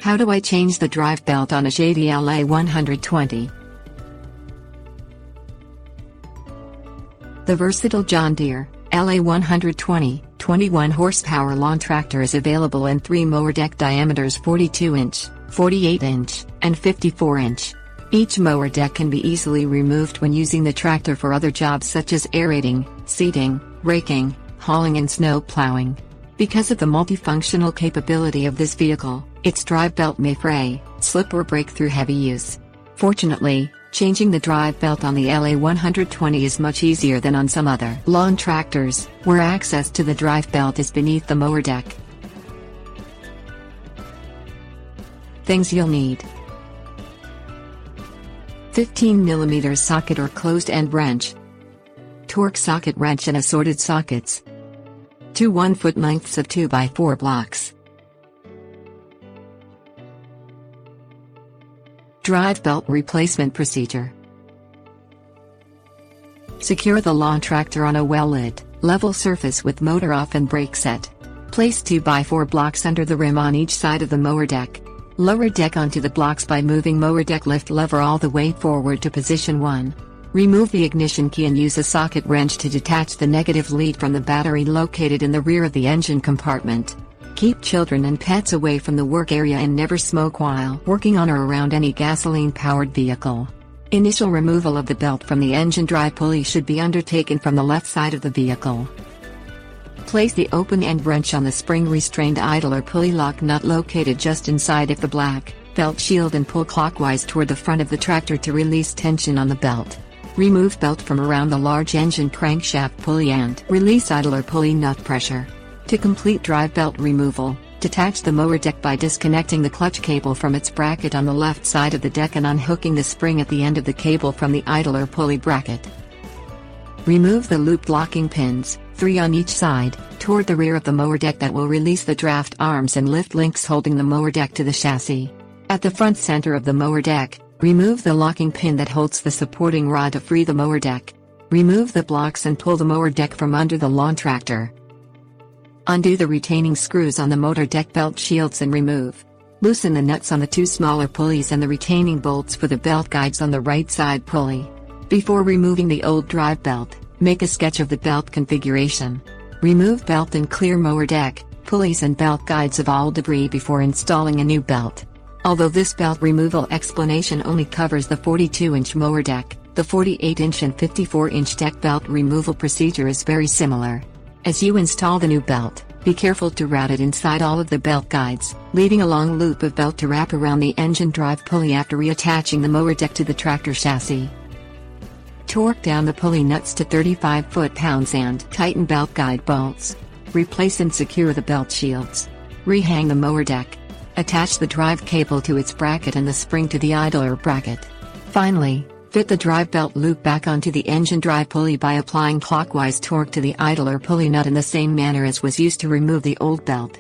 How do I change the drive belt on a JD LA120? The versatile John Deere LA120 21 horsepower lawn tractor is available in 3 mower deck diameters: 42-inch, 48-inch, and 54-inch. Each mower deck can be easily removed when using the tractor for other jobs such as aerating, seeding, raking, hauling and snow plowing. Because of the multifunctional capability of this vehicle, its drive belt may fray, slip or break through heavy use. Fortunately, changing the drive belt on the LA120 is much easier than on some other lawn tractors, where access to the drive belt is beneath the mower deck. Things you'll need: 15mm socket or closed-end wrench, torque socket wrench and assorted sockets, 2 1-foot lengths of 2x4 blocks. Drive belt replacement procedure. Secure the lawn tractor on a well-lit, level surface with motor off and brake set. Place 2x4 blocks under the rim on each side of the mower deck. Lower deck onto the blocks by moving mower deck lift lever all the way forward to position 1. Remove the ignition key and use a socket wrench to detach the negative lead from the battery located in the rear of the engine compartment. Keep children and pets away from the work area and never smoke while working on or around any gasoline-powered vehicle. Initial removal of the belt from the engine drive pulley should be undertaken from the left side of the vehicle. Place the open-end wrench on the spring-restrained idler pulley lock nut located just inside of the black belt shield and pull clockwise toward the front of the tractor to release tension on the belt. Remove belt from around the large engine crankshaft pulley and release idler pulley nut pressure. To complete drive belt removal, detach the mower deck by disconnecting the clutch cable from its bracket on the left side of the deck and unhooking the spring at the end of the cable from the idler pulley bracket. Remove the looped locking pins, 3 on each side, toward the rear of the mower deck that will release the draft arms and lift links holding the mower deck to the chassis. At the front center of the mower deck, remove the locking pin that holds the supporting rod to free the mower deck. Remove the blocks and pull the mower deck from under the lawn tractor. Undo the retaining screws on the motor deck belt shields and remove. Loosen the nuts on the 2 smaller pulleys and the retaining bolts for the belt guides on the right side pulley. Before removing the old drive belt, make a sketch of the belt configuration. Remove belt and clear mower deck, pulleys and belt guides of all debris before installing a new belt. Although this belt removal explanation only covers the 42-inch mower deck, the 48-inch and 54-inch deck belt removal procedure is very similar. As you install the new belt, be careful to route it inside all of the belt guides, leaving a long loop of belt to wrap around the engine drive pulley after reattaching the mower deck to the tractor chassis. Torque down the pulley nuts to 35 foot-pounds and tighten belt guide bolts. Replace and secure the belt shields. Rehang the mower deck. Attach the drive cable to its bracket and the spring to the idler bracket. Finally, fit the drive belt loop back onto the engine drive pulley by applying clockwise torque to the idler pulley nut in the same manner as was used to remove the old belt.